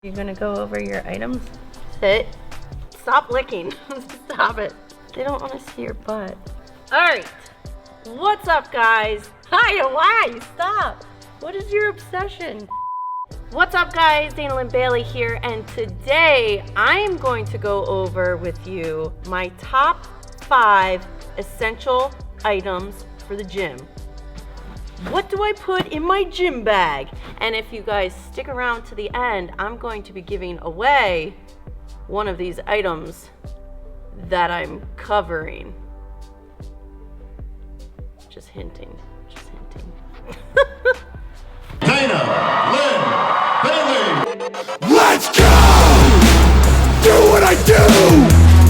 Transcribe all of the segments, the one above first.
You're gonna go over your items? Sit. Stop licking. Stop it. They don't want to see your butt. Alright. What's up, guys? Hi, why? Stop! What is your obsession? What's up, guys? DanaLinnBailey here, and today I am going to go over with you my top 5 essential items for the gym. What do I put in my gym bag? And if you guys stick around to the end, I'm going to be giving away one of these items that I'm covering. Just hinting, just hinting. DanaLinnBailey! Let's go! Do what I do!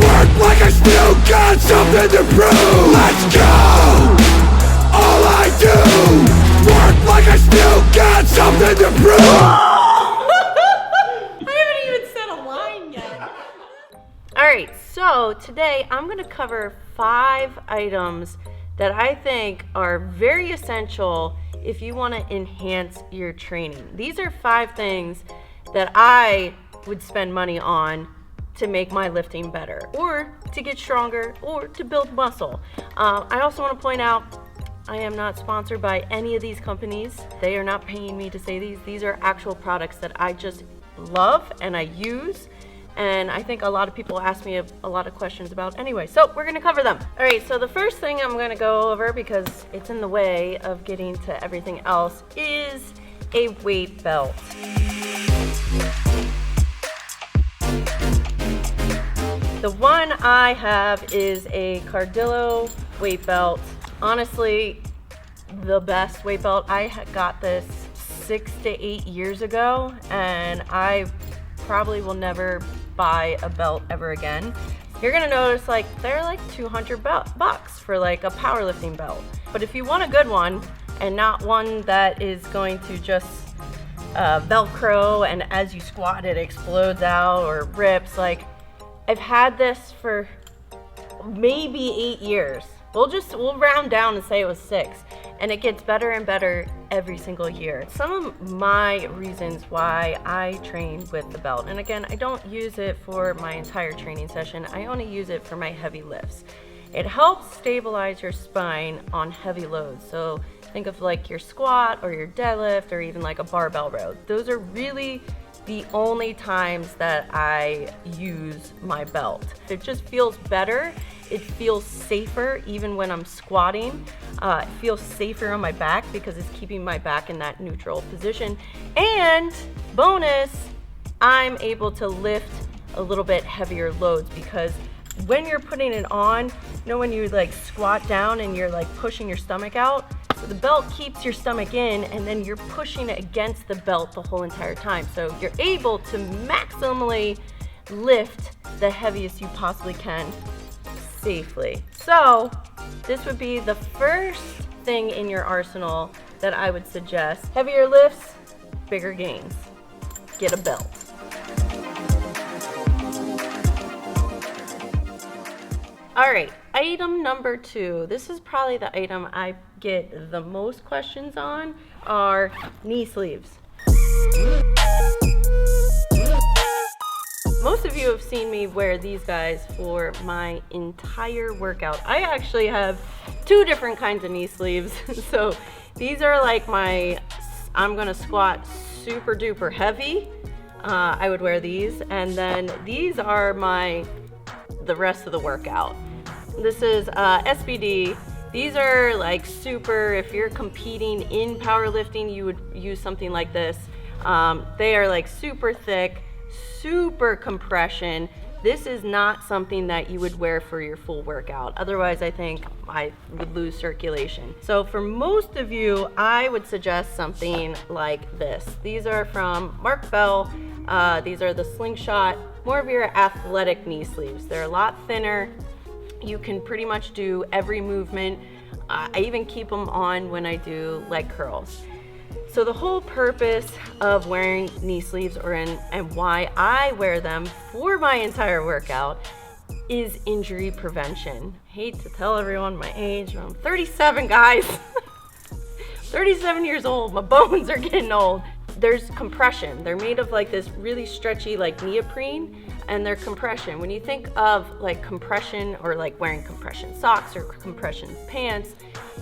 Work like I still got something to prove! Let's go! All I do! Work like I still got something to prove! I haven't even said a line yet. Alright, so today I'm going to cover 5 items that I think are very essential if you want to enhance your training. These are 5 things that I would spend money on to make my lifting better, or to get stronger, or to build muscle. I also want to point out, I am not sponsored by any of these companies. They are not paying me to say these. These are actual products that I just love and I use. And I think a lot of people ask me a lot of questions about anyway. So we're gonna cover them. All right, so the first thing I'm gonna go over, because it's in the way of getting to everything else, is a weight belt. The one I have is a Cardillo weight belt. Honestly, the best weight belt. I got this 6 to 8 years ago, and I probably will never buy a belt ever again. You're gonna notice they're like 200 bucks for like a powerlifting belt. But if you want a good one, and not one that is going to just Velcro and as you squat it explodes out or rips, I've had this for maybe 8 years. We'll round down and say it was 6, and it gets better and better every single year. Some of my reasons why I train with the belt, and again, I don't use it for my entire training session, I only use it for my heavy lifts. It helps stabilize your spine on heavy loads. So think of like your squat or your deadlift or even like a barbell row. Those are really the only times that I use my belt. It just feels better. It feels safer even when I'm squatting. It feels safer on my back because it's keeping my back in that neutral position. And bonus, I'm able to lift a little bit heavier loads, because when you're putting it on, you know when you like squat down and you're like pushing your stomach out? So the belt keeps your stomach in, and then you're pushing it against the belt the whole entire time. So you're able to maximally lift the heaviest you possibly can safely. So this would be the first thing in your arsenal that I would suggest. Heavier lifts, bigger gains. Get a belt. All right, item number 2. This is probably the item I get the most questions on, are knee sleeves. Most of you have seen me wear these guys for my entire workout. I actually have 2 different kinds of knee sleeves. So these are like I'm gonna squat super duper heavy. I would wear these. And then these are the rest of the workout. This is SBD. These are like super, if you're competing in powerlifting, you would use something like this. They are like super thick, super compression. This is not something that you would wear for your full workout. Otherwise, I think I would lose circulation. So for most of you, I would suggest something like this. These are from Mark Bell. These are the Slingshot, more of your athletic knee sleeves. They're a lot thinner. You can pretty much do every movement. I even keep them on when I do leg curls. So the whole purpose of wearing knee sleeves, and why I wear them for my entire workout, is injury prevention. Hate to tell everyone my age, but I'm 37, guys. 37 years old, my bones are getting old. there's compression. They're made of like this really stretchy like neoprene, and they're compression. When you think of like compression or like wearing compression socks or compression pants,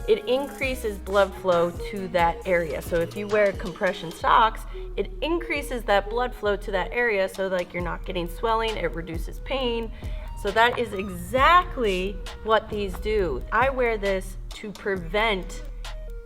it increases blood flow to that area. So if you wear compression socks, it increases that blood flow to that area so like you're not getting swelling, it reduces pain. So that is exactly what these do. I wear this to prevent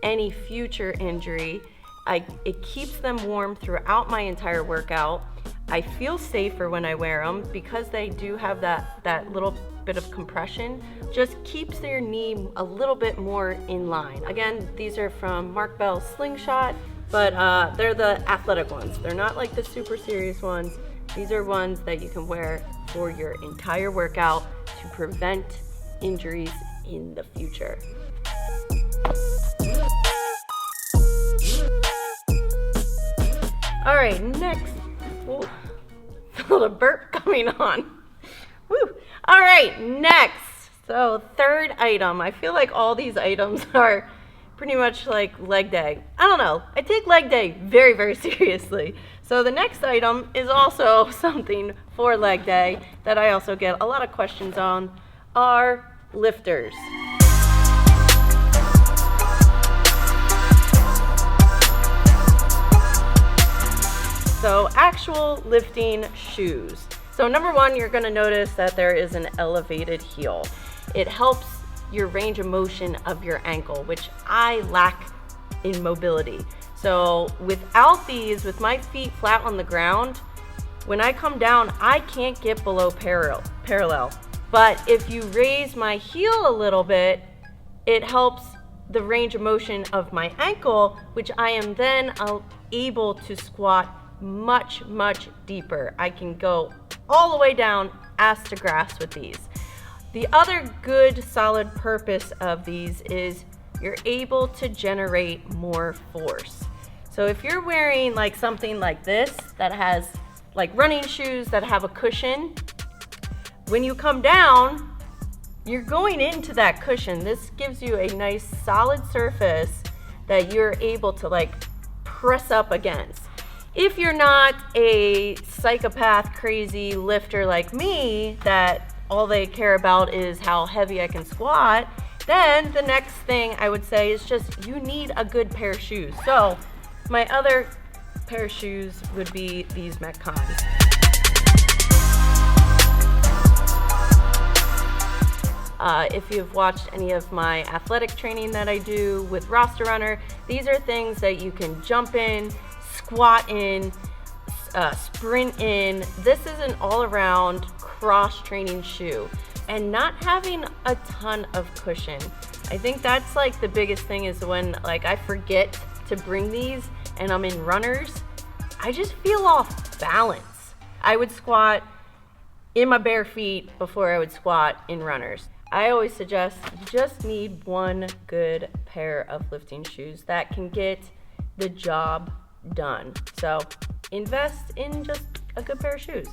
any future injury. It keeps them warm throughout my entire workout. I feel safer when I wear them because they do have that little bit of compression. Just keeps their knee a little bit more in line. Again, these are from Mark Bell's Slingshot, but they're the athletic ones. They're not like the super serious ones. These are ones that you can wear for your entire workout to prevent injuries in the future. All right, next. Whoa, felt a burp coming on. Woo. All right, next. So third item. I feel like all these items are pretty much like leg day. I don't know. I take leg day very, very seriously. So the next item is also something for leg day that I also get a lot of questions on are lifters. So actual lifting shoes. So number one, you're gonna notice that there is an elevated heel. It helps your range of motion of your ankle, which I lack in mobility. So without these, with my feet flat on the ground, when I come down, I can't get below parallel. But if you raise my heel a little bit, it helps the range of motion of my ankle, which I am then able to squat much, much deeper. I can go all the way down ass to grass with these. The other good solid purpose of these is you're able to generate more force. So if you're wearing like something like this that has like running shoes that have a cushion, when you come down, you're going into that cushion. This gives you a nice solid surface that you're able to like press up against. If you're not a psychopath, crazy lifter like me, that all they care about is how heavy I can squat, then the next thing I would say is just you need a good pair of shoes. So my other pair of shoes would be these Metcons. If you've watched any of my athletic training that I do with Roster Runner, these are things that you can jump in, squat in, sprint in. This is an all-around cross-training shoe. And not having a ton of cushion. I think that's like the biggest thing is when like I forget to bring these and I'm in runners, I just feel off balance. I would squat in my bare feet before I would squat in runners. I always suggest you just need one good pair of lifting shoes that can get the job done. So invest in just a good pair of shoes.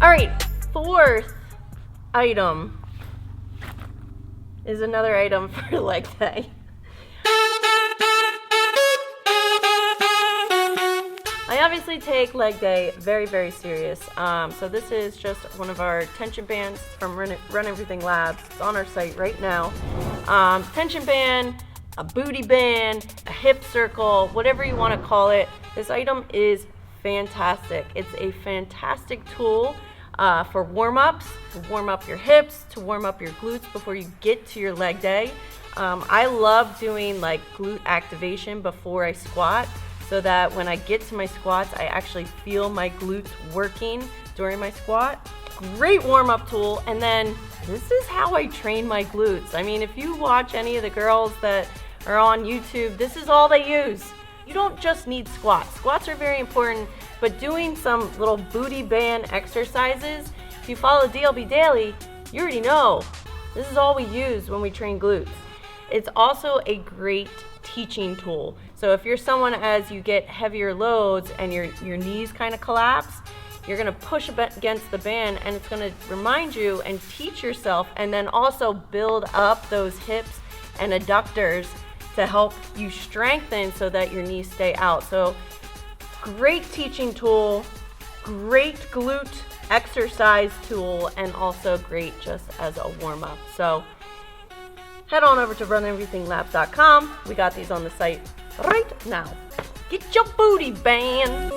All right, fourth item is another item for leg day. I obviously take leg day very, very serious. So this is just one of our tension bands from Run Everything Labs. It's on our site right now. Tension band, a booty band, a hip circle, whatever you want to call it. This item is fantastic. It's a fantastic tool for warm-ups, to warm up your hips, to warm up your glutes before you get to your leg day. I love doing like glute activation before I squat so that when I get to my squats, I actually feel my glutes working during my squat. Great warm-up tool. And then this is how I train my glutes. I mean, if you watch any of the girls that are on YouTube, this is all they use. You don't just need squats. Squats are very important, but doing some little booty band exercises, if you follow DLB Daily, you already know. This is all we use when we train glutes. It's also a great teaching tool. So if you're someone as you get heavier loads and your knees kind of collapse, you're gonna push against the band and it's gonna remind you and teach yourself and then also build up those hips and adductors to help you strengthen so that your knees stay out. So great teaching tool, great glute exercise tool, and also great just as a warm-up. So head on over to runeverythinglabs.com. We got these on the site right now. Get your booty band.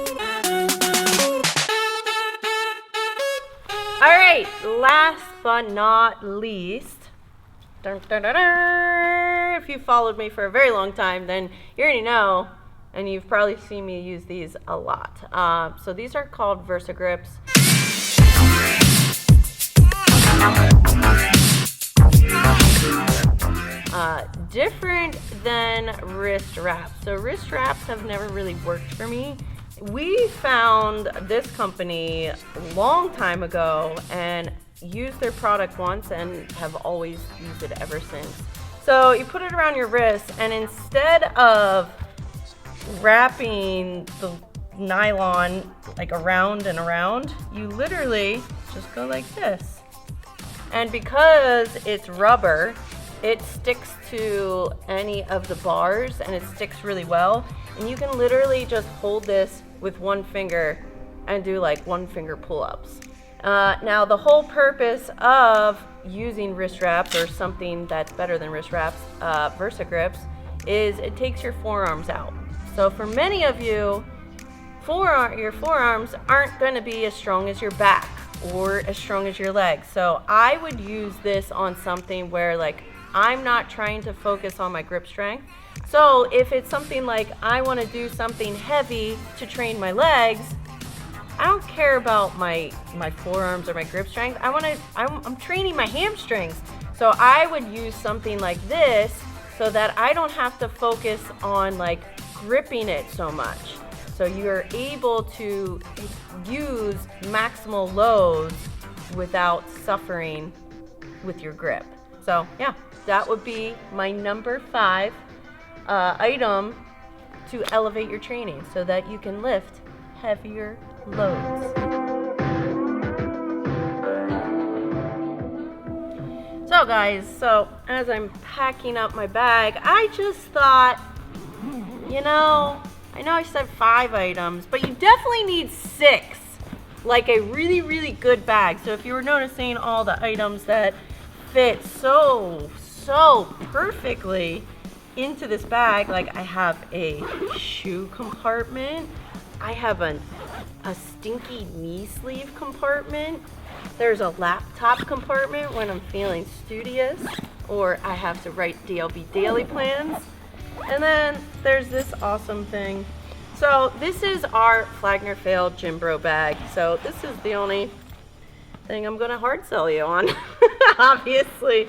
All right, last but not least, dun, dun, dun, dun, if you followed me for a very long time, then you already know, and you've probably seen me use these a lot. So these are called VersaGrips. Different than wrist wraps. So wrist wraps have never really worked for me. We found this company a long time ago and used their product once and have always used it ever since. So you put it around your wrist, and instead of wrapping the nylon like around and around, you literally just go like this. And because it's rubber, it sticks to any of the bars and it sticks really well. And you can literally just hold this with one finger and do like one finger pull-ups. Now the whole purpose of using wrist wraps, or something that's better than wrist wraps, VersaGrips, is it takes your forearms out. So for many of you, your forearms aren't going to be as strong as your back or as strong as your legs. So I would use this on something where like I'm not trying to focus on my grip strength. So if it's something like I want to do something heavy to train my legs, I don't care about my forearms or my grip strength. I'm training my hamstrings. So I would use something like this so that I don't have to focus on like gripping it so much. So you're able to use maximal loads without suffering with your grip. So yeah, that would be my number 5 item to elevate your training so that you can lift heavier loads. So guys, as I'm packing up my bag, I just thought, I know I said 5 items, but you definitely need 6, like a really, really good bag. So if you were noticing all the items that fit so perfectly into this bag, like I have a shoe compartment, I have a stinky knee sleeve compartment, there's a laptop compartment when I'm feeling studious or I have to write DLB daily plans, and then there's this awesome thing. So this is our Flagner Fail Gym Bro bag. So this is the only thing I'm gonna hard sell you on, obviously.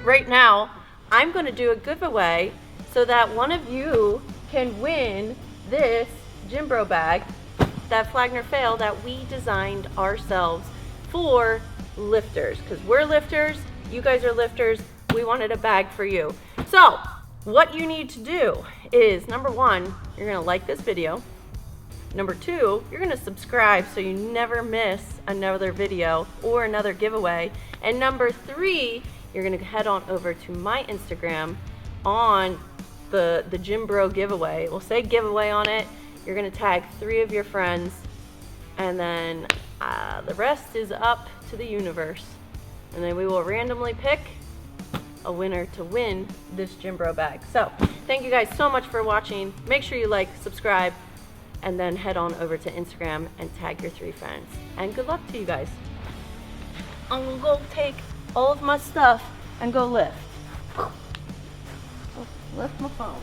Right now, I'm going to do a giveaway so that one of you can win this Gym Bro bag, that Flagner Fail that we designed ourselves for lifters. Because we're lifters, you guys are lifters, we wanted a bag for you. So, what you need to do is, number 1, you're going to like this video. Number 2, you're going to subscribe so you never miss another video or another giveaway. And number 3, you're going to head on over to my Instagram on the Gym Bro giveaway. We'll say giveaway on it. You're going to tag 3 of your friends, and then the rest is up to the universe. And then we will randomly pick a winner to win this Gym Bro bag. So thank you guys so much for watching. Make sure you like, subscribe, and then head on over to Instagram and tag your 3 friends. And good luck to you guys. I'm gonna go take all of my stuff and go lift. Lift my phone.